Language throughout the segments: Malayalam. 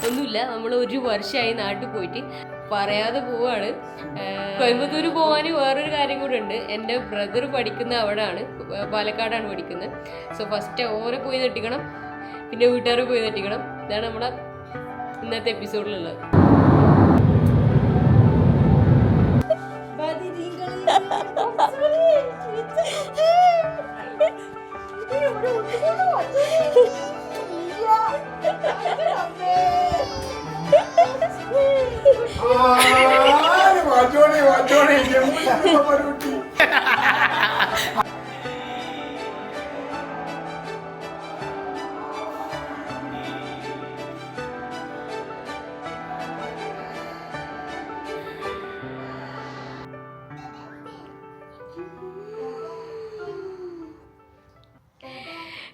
ഒന്നുമില്ല, നമ്മൾ ഒരു വർഷമായി നാട്ടിൽ പോയിട്ട് പറയാതെ പോവാണ്. കോയമ്പത്തൂർ പോകാൻ വേറൊരു കാര്യം കൂടെ ഉണ്ട്. എൻ്റെ ബ്രദർ പഠിക്കുന്ന അവിടെയാണ്, പാലക്കാടാണ് പഠിക്കുന്നത്. സോ ഫസ്റ്റ് ഓരെ പോയി നെട്ടിക്കണം, പിന്നെ വീട്ടുകാരെ പോയി നെട്ടിക്കണം. ഇതാണ് നമ്മുടെ ഇന്നത്തെ എപ്പിസോഡിലുള്ളത്.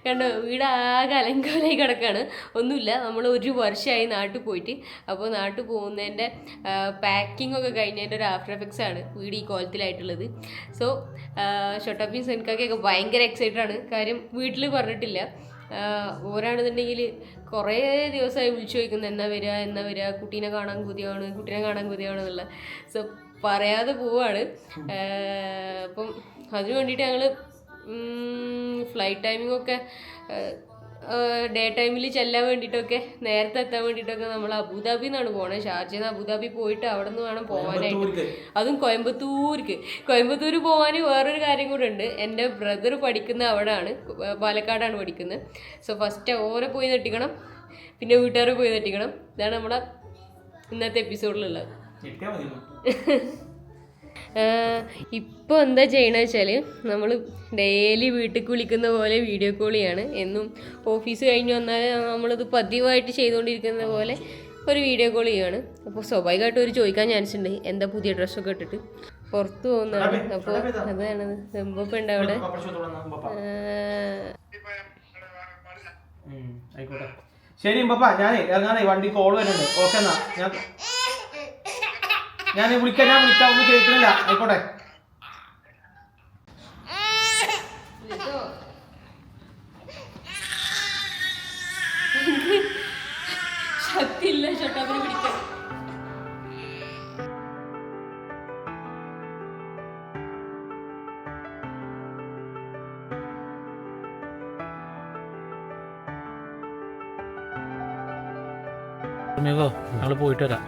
കണ്ടോ, വീട് ആകെ അലങ്കോലായി കിടക്കാണ്. ഒന്നുമില്ല, നമ്മൾ ഒരു വർഷമായി നാട്ടിൽ പോയിട്ട്. അപ്പോൾ നാട്ടിൽ പോകുന്നതിൻ്റെ പാക്കിംഗ് ഒക്കെ കഴിഞ്ഞതിൻ്റെ ഒരു ആഫ്റ്റർ എഫക്ട്സ് ആണ് വീട് ഈ കോലത്തിലായിട്ടുള്ളത്. സോ ഷൊട്ടാപ്പിയും സെൻകാക്കൊക്കെ ഭയങ്കര എക്സൈറ്റഡ് ആണ്. കാര്യം വീട്ടിൽ പറഞ്ഞിട്ടില്ല. ഓരാണെന്നുണ്ടെങ്കിൽ കുറേ ദിവസമായി വിളിച്ചു ചോദിക്കുന്നത് എന്നാ വരിക, കുട്ടീനെ കാണാൻ കൊതിയാണ് എന്നുള്ള. സോ പറയാതെ പോവാണ്. അപ്പം അതിന് വേണ്ടിയിട്ട് ഞങ്ങൾ ഫ്ലൈറ്റ് ടൈമിങ്ങൊക്കെ ഡേ ടൈമിൽ ചെല്ലാൻ വേണ്ടിയിട്ടൊക്കെ, നേരത്തെ എത്താൻ വേണ്ടിയിട്ടൊക്കെ നമ്മൾ അബുദാബിയിൽ നിന്നാണ് പോകണത്. ഷാർജയിൽ നിന്ന് അബുദാബി പോയിട്ട് അവിടെ നിന്ന് വേണം പോകാനായിട്ട്. അതും കോയമ്പത്തൂർ പോകാൻ വേറൊരു കാര്യം കൂടെ ഉണ്ട്. എൻ്റെ ബ്രദർ പഠിക്കുന്ന അവിടെയാണ്, പാലക്കാടാണ് പഠിക്കുന്നത്. സോ ഫസ്റ്റ് ഓരെ പോയി നെട്ടിക്കണം, പിന്നെ വീട്ടുകാരെ പോയി നെട്ടിക്കണം. ഇതാണ് നമ്മുടെ ഇന്നത്തെ എപ്പിസോഡിലുള്ളത്. ഇപ്പോൾ എന്താ ചെയ്യണമെന്ന് വെച്ചാൽ, നമ്മൾ ഡെയിലി വീട്ടിൽ വിളിക്കുന്ന പോലെ വീഡിയോ കോൾ ചെയ്യാണ്. എന്നും ഓഫീസ് കഴിഞ്ഞ് വന്നാൽ നമ്മളിത് പതിവായിട്ട് ചെയ്തുകൊണ്ടിരിക്കുന്ന പോലെ ഒരു വീഡിയോ കോൾ ചെയ്യുകയാണ്. അപ്പോൾ സ്വാഭാവികമായിട്ട് ഒരു ചോദിക്കാൻ ചാൻസ് ഉണ്ട്, എന്താ പുതിയ ഡ്രസ്സൊക്കെ ഇട്ടിട്ട് പുറത്ത് പോകുന്നതാണ്. അപ്പോൾ അതാണ് എമ്പപ്പം ഉണ്ട് അവിടെ. ശരി ഞാൻ ഇറങ്ങാനേ, വണ്ടി കോൾ വരുന്നുണ്ട്. ഓക്കെ എന്നാ ഞാൻ വിളിക്കാം ഒന്നും കേൾക്കുന്നില്ല. ആയിക്കോട്ടെ. ശക്തിയില്ല ഷൊട്ടാപ്പിനെ പിടിക്കാൻ. ഞങ്ങൾ പോയിട്ട് വരാം.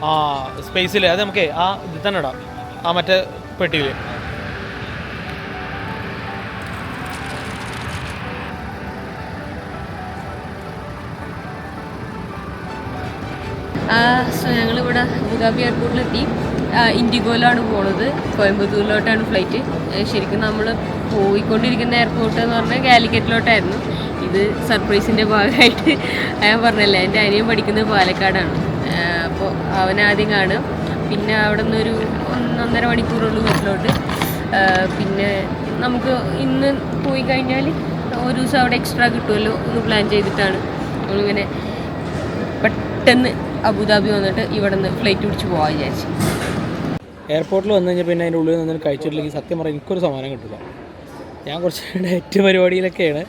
ആ സ്പേസില് അത് നമുക്ക് ആ ഇതിൽ തന്നെ ഇടാം, ആ മറ്റേ പെട്ടിയില്. സോ ഞങ്ങളിവിടെ അബുദാബി എയർപോർട്ടിലെത്തി. ഇൻഡിഗോയിലാണ് പോണത്, കോയമ്പത്തൂരിലോട്ടാണ് ഫ്ലൈറ്റ്. ശരിക്കും നമ്മൾ പോയിക്കൊണ്ടിരിക്കുന്ന എയർപോർട്ട് എന്ന് പറഞ്ഞാൽ കാലിക്കറ്റിലോട്ടായിരുന്നു. ഇത് സർപ്രൈസിൻ്റെ ഭാഗമായിട്ട് ഞാൻ പറഞ്ഞല്ലേ, എൻ്റെ അനിയൻ പഠിക്കുന്നത് പാലക്കാടാണ്. അപ്പോൾ അവനാദ്യം കാണും, പിന്നെ അവിടെ നിന്നൊരു 1.5 മണിക്കൂറുള്ളൂ വീട്ടിലോട്ട്. പിന്നെ നമുക്ക് ഇന്ന് പോയി കഴിഞ്ഞാൽ ഒരു ദിവസം അവിടെ എക്സ്ട്രാ കിട്ടുമല്ലോ ഒന്ന് പ്ലാൻ ചെയ്തിട്ടാണ് നമ്മളിങ്ങനെ പെട്ടെന്ന് അബുദാബി വന്നിട്ട് ഇവിടെ നിന്ന് ഫ്ലൈറ്റ് പിടിച്ച് പോകാൻ വിചാരിച്ചു. എയർപോർട്ടിൽ വന്നു കഴിഞ്ഞാൽ പിന്നെ അതിൻ്റെ ഉള്ളിൽ നിന്ന് കഴിച്ചിട്ടില്ലെങ്കിൽ സത്യം പറഞ്ഞാൽ എനിക്കൊരു സമ്മാനം കിട്ടില്ല. ഞാൻ കുറച്ച് ഡയറ്റ് പരിപാടിയിലൊക്കെയാണ്.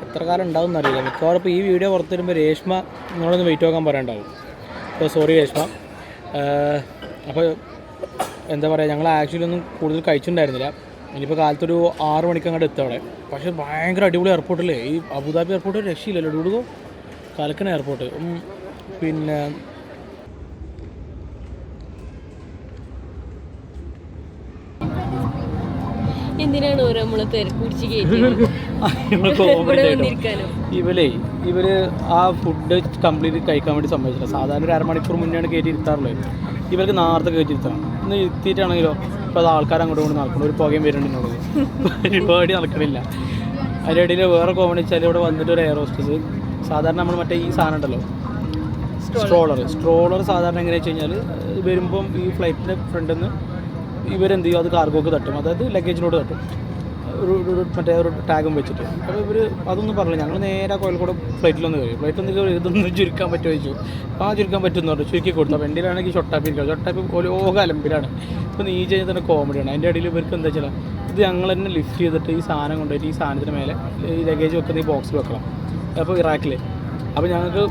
എത്ര കാലം ഉണ്ടാവും എന്നറിയില്ല. മിക്കവാറും ഇപ്പോൾ ഈ വീഡിയോ പുറത്ത് വരുമ്പോൾ രേഷ്മ നിങ്ങളൊന്ന് വെയിറ്റ് നോക്കാൻ പറയാനുണ്ടാവും. അപ്പോൾ സോറി രേഷ്മ. അപ്പോൾ എന്താ പറയുക, ഞങ്ങൾ ആക്ച്വലി ഒന്നും കൂടുതൽ കഴിച്ചിട്ടുണ്ടായിരുന്നില്ല. ഇനിയിപ്പോൾ കാലത്തൊരു 6 മണിക്ക് അങ്ങോട്ട് എത്തും അവിടെ. പക്ഷേ ഭയങ്കര അടിപൊളി എയർപോർട്ടല്ലേ ഈ അബുദാബി എയർപോർട്ട്. രക്ഷയില്ലല്ലോ, ഡൂഡുകോ കലക്കണ എയർപോർട്ട്. പിന്നെ എന്തിനാണ് നമ്മളെ തിരക്ക് പിടിച്ച് ഇവര് ആ ഫുഡ് കംപ്ലീറ്റ് കഴിക്കാൻ വേണ്ടി സമ്മതിച്ചില്ല. സാധാരണ ഒരു 1/2 മണിക്കൂർ മുന്നെയാണ് കയറ്റി ഇരുത്താറുള്ളത്. ഇവർക്ക് നേരത്തെ കയറ്റി ഇരുത്തണം. ഇന്ന് ഇരുത്തിയിട്ടാണെങ്കിലോ ഇപ്പോൾ അത് ആൾക്കാർ അങ്ങോട്ട് കൊണ്ട് നടക്കണം. ഒരു പുകയും വരുന്നുണ്ടെന്നുള്ളത് പരിപാടി നടക്കണില്ല. അതിൻ്റെ ഇടയിൽ വേറെ കോമഡി വെച്ചാൽ ഇവിടെ വന്നിട്ട് ഒരു എയർ ഹോസ്റ്റസ് സാധാരണ നമ്മൾ മറ്റേ ഈ സാധനം ഉണ്ടല്ലോ, സ്ട്രോളർ സാധാരണ എങ്ങനെയാ വെച്ച് കഴിഞ്ഞാൽ വരുമ്പം ഈ ഫ്ലൈറ്റിൻ്റെ ഫ്രണ്ടിൽ നിന്ന് ഇവരെന്ത് ചെയ്യും, അത് കാർഗോക്ക് തട്ടും, അതായത് ലഗേജിനോട് തട്ടും. മറ്റേ ഒരു ടാഗും വെച്ചിട്ട്. അപ്പോൾ ഇവർ അതൊന്നും പറഞ്ഞില്ല. ഞങ്ങൾ നേരെ കോഴിക്കോട് ഫ്ലൈറ്റിലൊന്ന് കയറി. ഫ്ലൈറ്റൊന്ന് കയറി ഇതൊന്നും ചുരുക്കാൻ പറ്റുമോ ചോദിച്ചു. ആ ചുരുക്കാൻ പറ്റുമെന്ന് പറഞ്ഞു. ചുരുക്കി കൊടുത്തു. അപ്പോൾ എൻ്റെ ആണെങ്കിൽ ഷൊട്ടാപ്പി ഇരിക്കുക. ഷൊട്ടാപ്പി ഓരോ അലമ്പിലാണ്. ഇപ്പോൾ നീ ചെയ്യുന്ന തന്നെ കോമഡിയാണ്. അതിൻ്റെ ഇടയിൽ ഇവർക്ക് എന്താ വെച്ചാൽ ഇത് ഞങ്ങൾ തന്നെ ലിഫ്റ്റ് ചെയ്തിട്ട് ഈ സാധനം കൊണ്ടുപോയിട്ട് ഈ സാധനത്തിന് മേലെ ഈ ലഗേജ് വെക്കുന്ന ഈ ബോക്സിൽ വെക്കണം. അപ്പോൾ ഇറാഖിൽ അപ്പോൾ ഞങ്ങൾക്ക്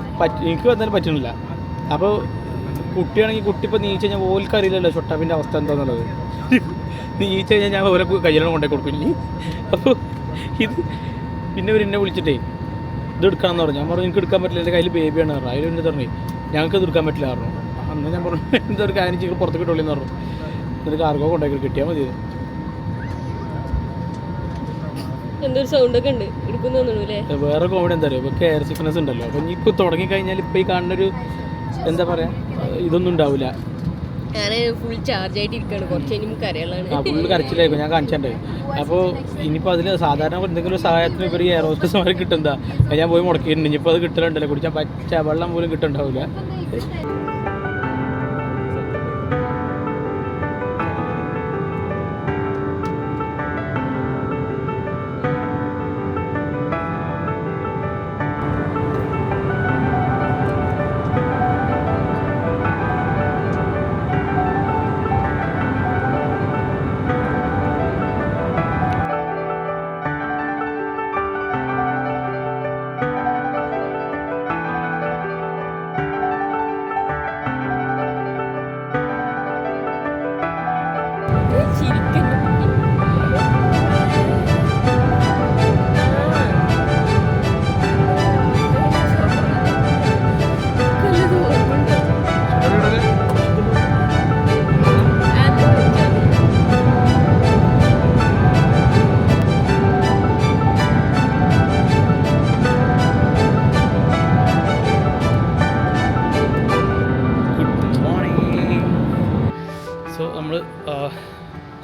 എനിക്ക് എന്തായാലും പറ്റുന്നില്ല. അപ്പോൾ കുട്ടിയാണെങ്കിൽ കുട്ടി ഇപ്പോൾ നീച്ച് കഴിഞ്ഞാൽ ഓൽക്കറിയില്ലല്ലോ ഷൊട്ടാപ്പിൻ്റെ അവസ്ഥ എന്താണെന്നുള്ളത്. നീച്ച് കഴിഞ്ഞാൽ ഞാൻ ഓരോ കയ്യിലാണ് കൊണ്ടേ കൊടുക്കില്ല. അപ്പോൾ ഇത് പിന്നെ ഇവർ എന്നെ വിളിച്ചിട്ടേ ഇത് എടുക്കണം എന്ന് പറഞ്ഞു. ഞാൻ പറഞ്ഞു എനിക്ക് എടുക്കാൻ പറ്റില്ല, എൻ്റെ കയ്യിൽ ബേബിയാണ് പറഞ്ഞു. അതിൽ എന്നെ പറഞ്ഞു ഞങ്ങൾക്ക് ഇത് എടുക്കാൻ പറ്റില്ല പറഞ്ഞു. അന്ന് ഞാൻ പറഞ്ഞു എന്തൊരു കാര്യം ചെയ്ത് പുറത്ത് കിട്ടുള്ളൂ എന്ന് പറഞ്ഞു. എന്നിട്ട് കാർഗോ കൊണ്ടാക്കി കിട്ടിയാൽ മതി. എന്തൊരു സൗണ്ടൊക്കെ ഉണ്ട് എടുക്കുന്നല്ലേ. വേറെ കോമഡി എന്താ പറയുക, ഇപ്പോൾ എയർ സിക്നസ് ഉണ്ടല്ലോ. അപ്പം ഇപ്പോൾ തുടങ്ങിക്കഴിഞ്ഞാൽ ഇപ്പോൾ ഈ കാണുന്നൊരു എന്താ പറയുക ഇതൊന്നും ഉണ്ടാവില്ല. ഞാൻ ഫുൾ ചാർജ് ആയിട്ട് ഇരിക്കുകയാണ്. കുറച്ച് കഴിഞ്ഞ് കരകളാണ്. ഫുള്ള് കരച്ചിലായിരിക്കും. ഞാൻ കാണിച്ചിട്ടുണ്ട്. അപ്പോൾ ഇനിയിപ്പോൾ അതിൽ സാധാരണ എന്തെങ്കിലും സഹായത്തിന് ഇവർ എയർ ഹോസ്റ്റസ്മാർ കിട്ടുന്നതാ ഞാൻ പോയി മുടക്കിയിട്ടുണ്ട്. ഇനിയിപ്പോൾ അത് കിട്ടലുണ്ടല്ലോ, കുടിച്ചാൽ പച്ച വെള്ളം പോലും കിട്ടുന്നുണ്ടാവില്ല.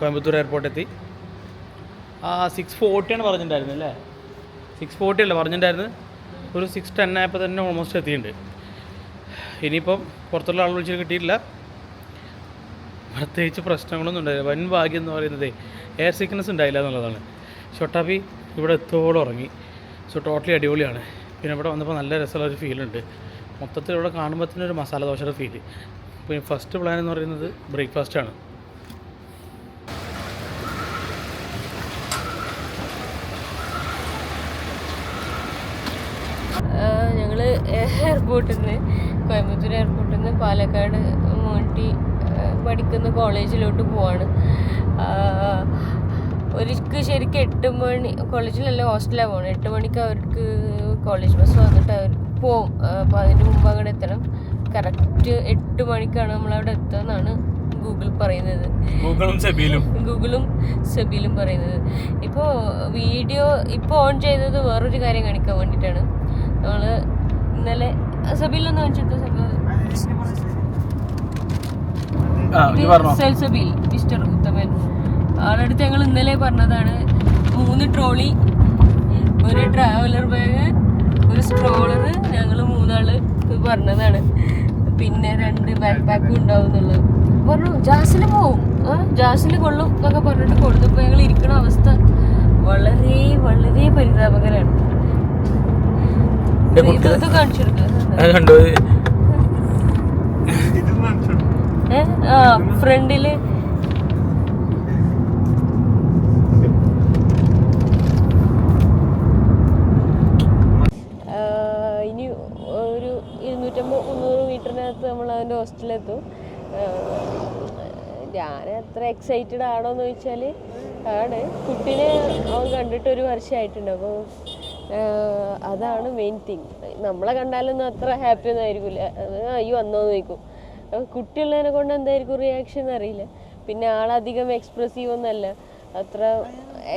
കോയമ്പത്തൂർ എയർപോർട്ടെത്തി. 6:40 പറഞ്ഞിട്ടുണ്ടായിരുന്നു അല്ലേ? 6:40 അല്ല പറഞ്ഞിട്ടുണ്ടായിരുന്നു. ഒരു 6:10 ആയപ്പോൾ തന്നെ ഓൾമോസ്റ്റ് എത്തിയിട്ടുണ്ട്. ഇനിയിപ്പം പുറത്തുള്ള ആൾ വിളിച്ചിട്ട് കിട്ടിയിട്ടില്ല. പ്രത്യേകിച്ച് പ്രശ്നങ്ങളൊന്നും ഉണ്ടായില്ല. വൻ ഭാഗ്യം എന്ന് പറയുന്നത് എയർ സിക്നസ് ഉണ്ടായില്ല എന്നുള്ളതാണ്. ഷൊട്ടാപ്പി ഇവിടെ എത്തോളം ഉറങ്ങി. സോ ടോട്ടലി അടിപൊളിയാണ്. പിന്നെ ഇവിടെ വന്നപ്പോൾ നല്ല രസമുള്ളൊരു ഫീലുണ്ട്. മൊത്തത്തിൽ ഇവിടെ കാണുമ്പോൾ തന്നെ ഒരു മസാല ദോശയുടെ ഫീല്. അപ്പോൾ ഫസ്റ്റ് പ്ലാൻ എന്ന് പറയുന്നത് ബ്രേക്ക്ഫാസ്റ്റാണ്. ഞങ്ങൾ എയർപോർട്ടിൽ നിന്ന് കോയമ്പത്തൂർ എയർപോർട്ടിൽ നിന്ന് പാലക്കാട് മോണ്ടി പഠിക്കുന്ന കോളേജിലോട്ട് പോവാണ്. ഒരിക്കൽ ശരിക്കും 8 മണി കോളേജിലല്ല ഹോസ്റ്റലാണ് പോകണം. 8 മണിക്ക് അവർക്ക് കോളേജ് ബസ് വന്നിട്ട് അവർ പോവും. അപ്പോൾ അതിന് മുമ്പ് അങ്ങോട്ട് എത്തണം. കറക്റ്റ് 8 മണിക്കാണ് നമ്മളവിടെ എത്തുകയെന്നാണ് ഗൂഗിളും സെബീലും പറയുന്നത്. ഇപ്പോൾ വീഡിയോ ഇപ്പോൾ ഓൺ ചെയ്തത് വേറൊരു കാര്യം കാണിക്കാൻ വേണ്ടിയിട്ടാണ്. നമ്മൾ ഇന്നലെ സബീലൊന്ന് കാണിച്ചെടുത്ത സബീൽ മിസ്റ്റർ ഉത്തമൻ ആളടുത്ത് ഞങ്ങൾ ഇന്നലെ പറഞ്ഞതാണ് 3 ട്രോളി, ഒരു ട്രാവലർ ബാഗ്, ഒരു സ്ട്രോളർ, ഞങ്ങൾ 3 ആള് പറഞ്ഞതാണ്. പിന്നെ 2 ബാക്ക് പാക്കും ഉണ്ടാവും എന്നുള്ളത് പറഞ്ഞു. ജാസിൽ പോവും, ജാസിൽ കൊള്ളും എന്നൊക്കെ പറഞ്ഞിട്ട് കൊടുത്തപ്പോൾ ഞങ്ങൾ ഇരിക്കുന്ന അവസ്ഥ വളരെ വളരെ പരിതാപകരമാണ്. ഇതൊക്കെ കാണിച്ചെടുക്കുക ഫ്രണ്ടില് ഇനി ഒരു 250-300 മീറ്ററിനകത്ത് നമ്മൾ അതിൻ്റെ ഹോസ്റ്റലിലെത്തും. ഞാൻ അത്ര എക്സൈറ്റഡ് ആണോ എന്ന് ചോദിച്ചാൽ ആണ്. കുട്ടീനെ അവൻ കണ്ടിട്ട് 1 വർഷമായിട്ടുണ്ട്. അപ്പോൾ അതാണ് മെയിൻ തിങ്. നമ്മളെ കണ്ടാലൊന്നും അത്ര ഹാപ്പി ഒന്നും ആയിരിക്കില്ല. അയ്യോ വന്നോന്ന് ചോദിക്കും. കുട്ടിയുള്ളതിനെ കൊണ്ട് എന്തായിരിക്കും റിയാക്ഷൻ അറിയില്ല. പിന്നെ ആളധികം എക്സ്പ്രസീവ് ഒന്നല്ല. അത്ര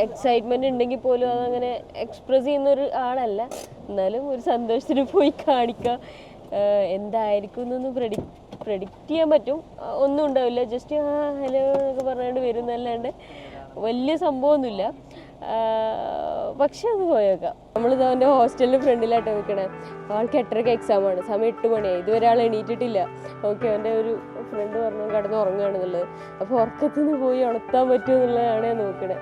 എക്സൈറ്റ്മെൻറ്റ് ഉണ്ടെങ്കിൽ പോലും അതങ്ങനെ എക്സ്പ്രസ് ചെയ്യുന്നൊരു ആളല്ല. എന്നാലും ഒരു സന്തോഷത്തിന് പോയി കാണിക്കുക. എന്തായിരിക്കും എന്നൊന്നും പ്രെഡിക്റ്റ് ചെയ്യാൻ പറ്റും. ഒന്നും ഉണ്ടാവില്ല. ജസ്റ്റ് ഹലോ എന്നൊക്കെ പറഞ്ഞുകൊണ്ട് വരും എന്നല്ലാണ്ട് വലിയ സംഭവമൊന്നുമില്ല. പക്ഷെ അത് പോയേക്കാം. നമ്മളിത് അവൻ്റെ ഹോസ്റ്റലിൻ്റെ ഫ്രണ്ടിലായിട്ട് നിൽക്കണേ. ആൾക്ക് 8:30 എക്സാമാണ്. സമയം 8 മണിയായി. ഇതുവരെ ആൾ എണീറ്റിട്ടില്ല. ഓക്കെ, അവൻ്റെ ഒരു ഫ്രണ്ട് പറഞ്ഞു കിടന്ന് ഉറങ്ങുകയാണെന്നുള്ളത്. അപ്പോൾ ഉറക്കത്തിൽ നിന്ന് പോയി ഉണർത്താൻ പറ്റുമോ എന്നുള്ളതാണ് ഞാൻ നോക്കണേ.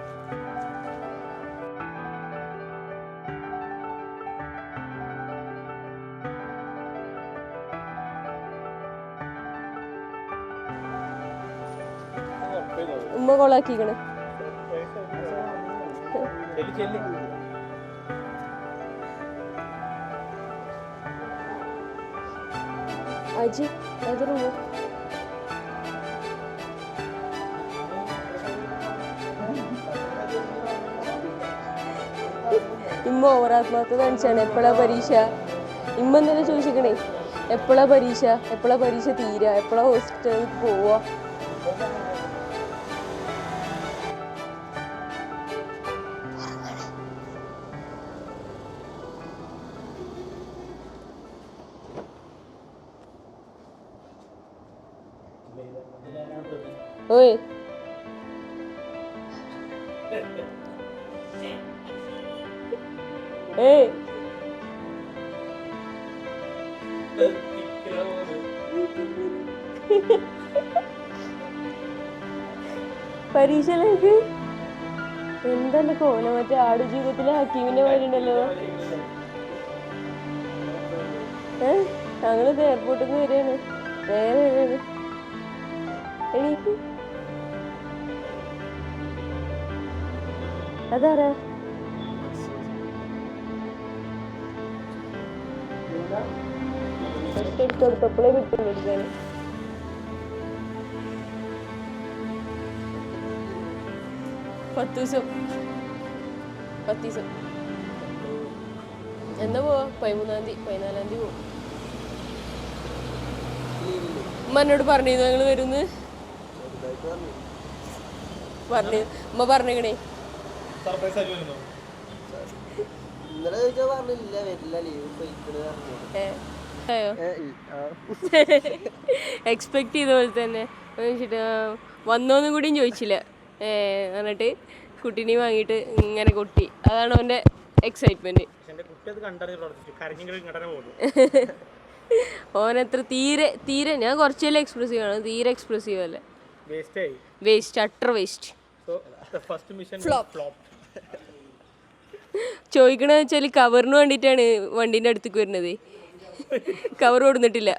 ഉമ്മ കൊളാക്കിക്കണ്. അജി അത് റൂമ് ഇമ്മ ഓവറാത്മാർത്ഥ കാണിച്ചാണ്. എപ്പോഴാ പരീക്ഷ? ഇമ്മ എന്തെങ്കിലും ചോദിച്ചിക്കണേ, എപ്പോഴാ പരീക്ഷ തീരാ, എപ്പോഴാ ഹോസ്പിറ്റലിൽ പോവാ? ഓയ് ഏയ് പരീക്ഷയിലേക്ക് എന്താണ് കോലം? മറ്റേ ആടുജീവിതത്തിലെ ഹക്കീമിന്റെ മാതിരിയുണ്ടല്ലോ. ഞങ്ങളിത് എയർപോർട്ടിൽ നിന്ന് വരികയാണ്. നേരെ വരികയാണ്. എണീക്ക്. അതാരാ? എടുത്തോളപ്പളേ വിട്ടുള്ളൂ എടുക്കാൻ. പത്ത് ദിവസം എന്നാ പോവാ? 13-ാം തീയതി 14-ാം തീയതി പോവും. ഉമ്മ എന്നോട് പറഞ്ഞിരുന്നു ഞങ്ങൾ വരുന്ന് പറഞ്ഞു. ഉമ്മ പറഞ്ഞേ എക്സ്പെക്ട് ചെയ്ത പോലെ തന്നെ വന്നോന്നും കൂടിയും ചോദിച്ചില്ല. എന്നിട്ട് കുട്ടീനെ വാങ്ങിയിട്ട് ഇങ്ങനെ കൊട്ടി. അതാണ് അവൻ്റെ എക്സൈറ്റ്മെന്റ്. ഓനെത്ര തീരെ ഞാൻ കുറച്ചല്ലേ എക്സ്പ്രസീവ് ആണ്, തീരെ എക്സ്പ്രസീവ് അല്ല. Waste, utter waste. ചോദിക്കണ വെച്ചാൽ കവറിന് വേണ്ടിയിട്ടാണ് വണ്ടീൻ്റെ അടുത്തേക്ക് വരുന്നത്. കവർ കൊടുത്തിട്ടില്ല.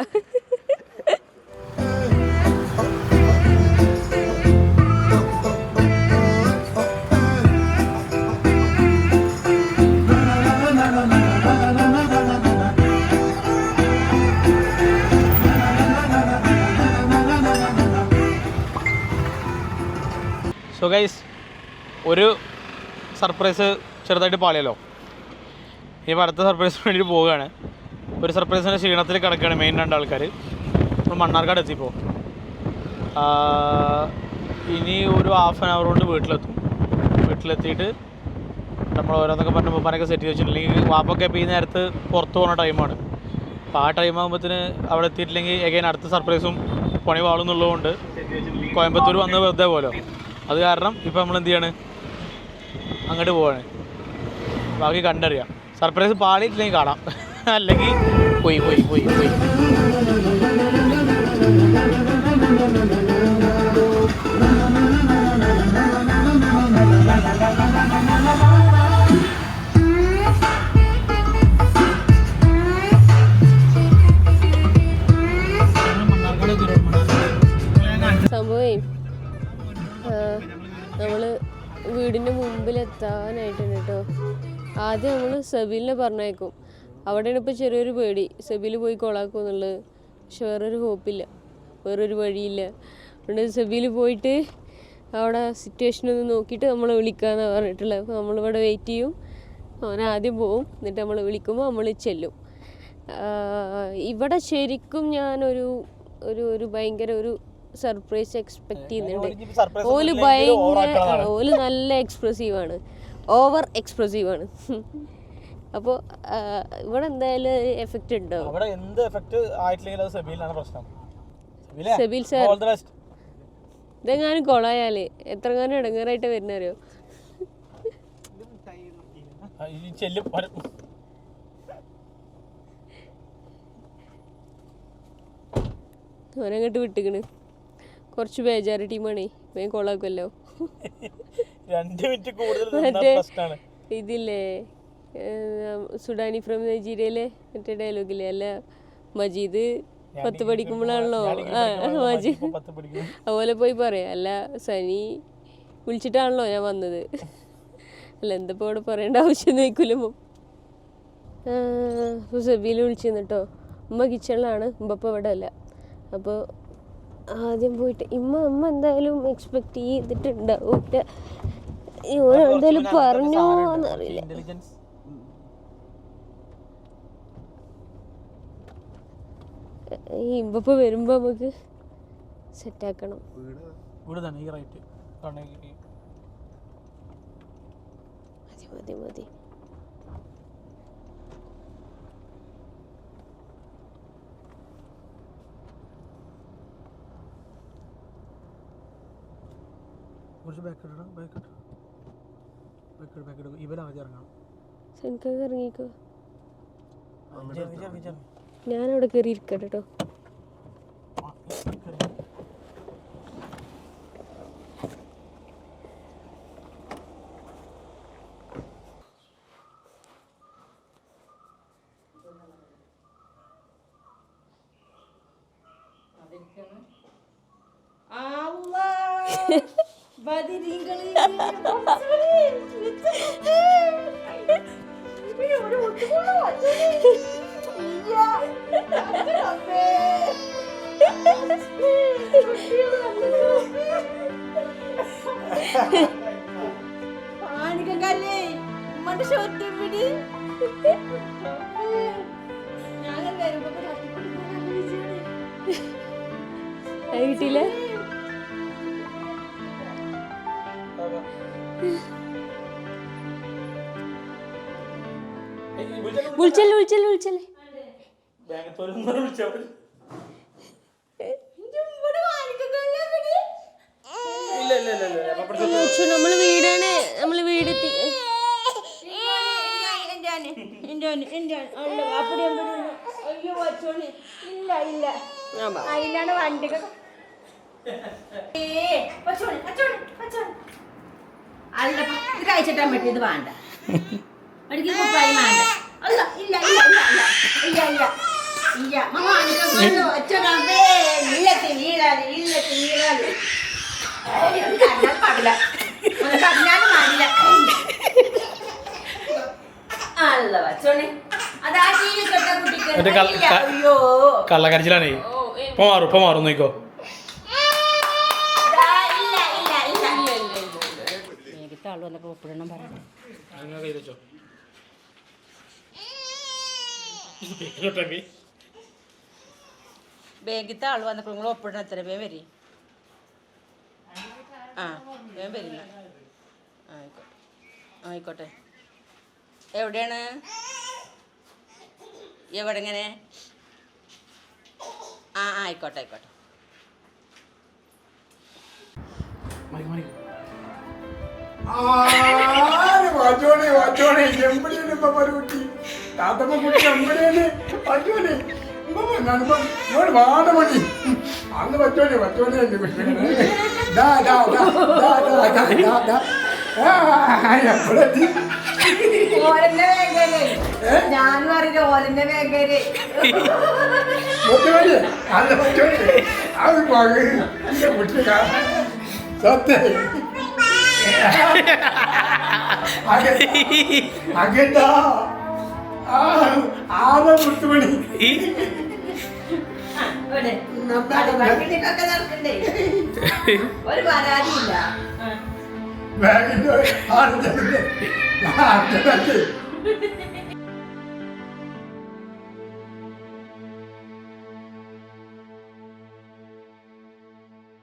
സോ ഗൈസ്, ഒരു സർപ്രൈസ് ചെറുതായിട്ട് പാളിയല്ലോ. ഇനിയിപ്പോൾ അടുത്ത സർപ്രൈസിന് വേണ്ടിയിട്ട് പോവുകയാണ്. ഒരു സർപ്രൈസിൻ്റെ ക്ഷീണത്തിൽ കിടക്കുകയാണ് മെയിൻ രണ്ടാൾക്കാർ. നമ്മൾ മണ്ണാർക്കാട് എത്തിയപ്പോൾ ഇനി ഒരു ഹാഫ് ആൻ അവർ കൊണ്ട് വീട്ടിലെത്തിയിട്ട് നമ്മൾ ഓരോന്നൊക്കെ പറഞ്ഞ് മുമ്പാനൊക്കെ സെറ്റ് ചെയ്ത് വെച്ചിട്ടുണ്ടെങ്കിൽ വാപ്പൊക്കെ ഇപ്പോൾ ഈ നേരത്ത് പുറത്ത് പോകുന്ന ടൈമാണ്. അപ്പോൾ ആ ടൈം ആകുമ്പോഴത്തേന് അവിടെ എത്തിയിട്ടില്ലെങ്കിൽ എഗൈൻ അടുത്ത സർപ്രൈസും പണി വാളുന്നുള്ളതുകൊണ്ട് കോയമ്പത്തൂർ വന്ന് വെറുതെ പോലോ. അത് കാരണം ഇപ്പോൾ നമ്മൾ എന്ത് ചെയ്യാണ്, അങ്ങോട്ട് പോവാണ്. ബാക്കി കണ്ടറിയാം. സർപ്രൈസ് പാടിയിട്ടില്ലെങ്കിൽ കാണാം, അല്ലെങ്കിൽ പോയി. സംഭവം നമ്മള് വീടിൻ്റെ മുമ്പിലെത്താനായിട്ടുണ്ട് കേട്ടോ. ആദ്യം നമ്മൾ സെബിലിനെ പറഞ്ഞേക്കും. അവിടെയാണ് ഇപ്പോൾ ചെറിയൊരു പേടി, സെബിൽ പോയി കൊളാക്കും എന്നുള്ളത്. പക്ഷെ വേറൊരു ഹോപ്പില്ല, വേറൊരു വഴിയില്ല. അതുകൊണ്ട് സെബിൽ പോയിട്ട് അവിടെ സിറ്റുവേഷനൊന്ന് നോക്കിയിട്ട് നമ്മളെ വിളിക്കാമെന്നാണ് പറഞ്ഞിട്ടുള്ളത്. അപ്പോൾ നമ്മളിവിടെ വെയിറ്റ് ചെയ്യും. അവനാദ്യം പോവും, എന്നിട്ട് നമ്മൾ വിളിക്കുമ്പോൾ നമ്മൾ ചെല്ലും. ഇവിടെ ശരിക്കും ഞാനൊരു ഒരു ഭയങ്കര ഒരു സർപ്രൈസ് എക്സ്പെക്ട് ചെയ്യുന്നുണ്ട്. ഓല് നല്ല എക്സ്പ്രസീവാണ്, ഓവർ എക്സ്പ്രസീവാണ്. അപ്പോൾ ഇവിടെ എന്തായാലും എഫക്റ്റ് ഉണ്ടാവും. സെബിൽ സാർ ഇതെങ്ങാനും കൊളായാല് എത്രങ്ങാനും ഇടങ്ങേറായിട്ട് വരുന്നറിയോ. ഓനങ്ങോട്ട് വിട്ടിക്കണ്. കുറച്ച് ബേജാറ് ടീമാണേ, വേഗം കൊളാക്കുമല്ലോ. ഇതില്ലേ സുഡാനി ഫ്രം നൈജീരിയയിലെ മറ്റേ ഡയലോഗില്ലേ, അല്ല മജീദ് 10 പഠിക്കുമ്പോഴാണല്ലോ മജീദ് അതുപോലെ പോയി പറയാം, അല്ല സനി വിളിച്ചിട്ടാണല്ലോ ഞാൻ വന്നത്. അല്ല എന്തപ്പോൾ ഇവിടെ പറയേണ്ട ആവശ്യം നോക്കില്ലമ്മ. അപ്പോൾ സെബിയിൽ വിളിച്ചിരുന്നു കേട്ടോ. ഉമ്മ കിച്ചണിലാണ്, ഉമ്മപ്പം ഇവിടെ അല്ല. അപ്പോൾ ആദ്യം പോയിട്ട് അമ്മ എന്തായാലും എക്സ്പെക്ട് ചെയ്തിട്ടുണ്ടാവില്ല. എന്തായാലും പറഞ്ഞോ എന്നറിയില്ല. ഈ ഇമ്പപ്പം വരുമ്പോൾ നമുക്ക് സെറ്റാക്കണം. മതി മതി മതി. ഇറങ്ങിക്കോ, ഞാനവിടെ കയറി ഇരിക്കട്ടെ കേട്ടോ. കിട്ടിയില്ല. വിളിച്ചല്ലേ നമ്മള് വീടാണ്, നമ്മള് വീടെത്തി. വണ്ടികൾ അല്ല ഇത് കഴിച്ചിട്ടാൻ പറ്റിയത് വേണ്ട. ഒരിക്കലും കുപ്പായി വേണ്ട. അല്ല ഇല്ല ഇല്ല ഇല്ല ഇല്ല ഇല്ല ഇല്ല ഇല്ല ഒറ്റ ഇല്ലത്തി വീഴാല് ഇല്ലത്തി വീഴാല് കണ്ടാൽ പാടില്ല, കണ്ടാലും പാടില്ല. അല്ല വച്ചോണേ അതാ ടി വി കെട്ട കുട്ടിക്ക്. അയ്യോ കള്ളക്കരച്ചിലാണേ. ഇപ്പൊ മാറും നോക്കോ. ആള് വന്നപ്പോ ഒപ്പിടണം പറയട്ടെ. ബാങ്കിത്തെ ആള് വന്നപ്പോ നിങ്ങൾ ഒപ്പിടണം. എത്ര പേര് വരി? ആ വേഗം വരില്ല. ആയിക്കോട്ടെ ആയിക്കോട്ടെ. എവിടെയാണ്? എവിടെ എങ്ങനെ? ആ ആയിക്കോട്ടെ ആയിക്കോട്ടെ. വാടമണി അന്ന് പറ്റോനെ ഞാനും അറിയില്ല ഓലന്റെ വേഗര് അന്ന് പറ്റോനെ അത് കുട്ടി സത്യ അകത്താ ആകെ മുത്തുമണി ഒരു പരാതിയില്ല. ബാഗിന്റെ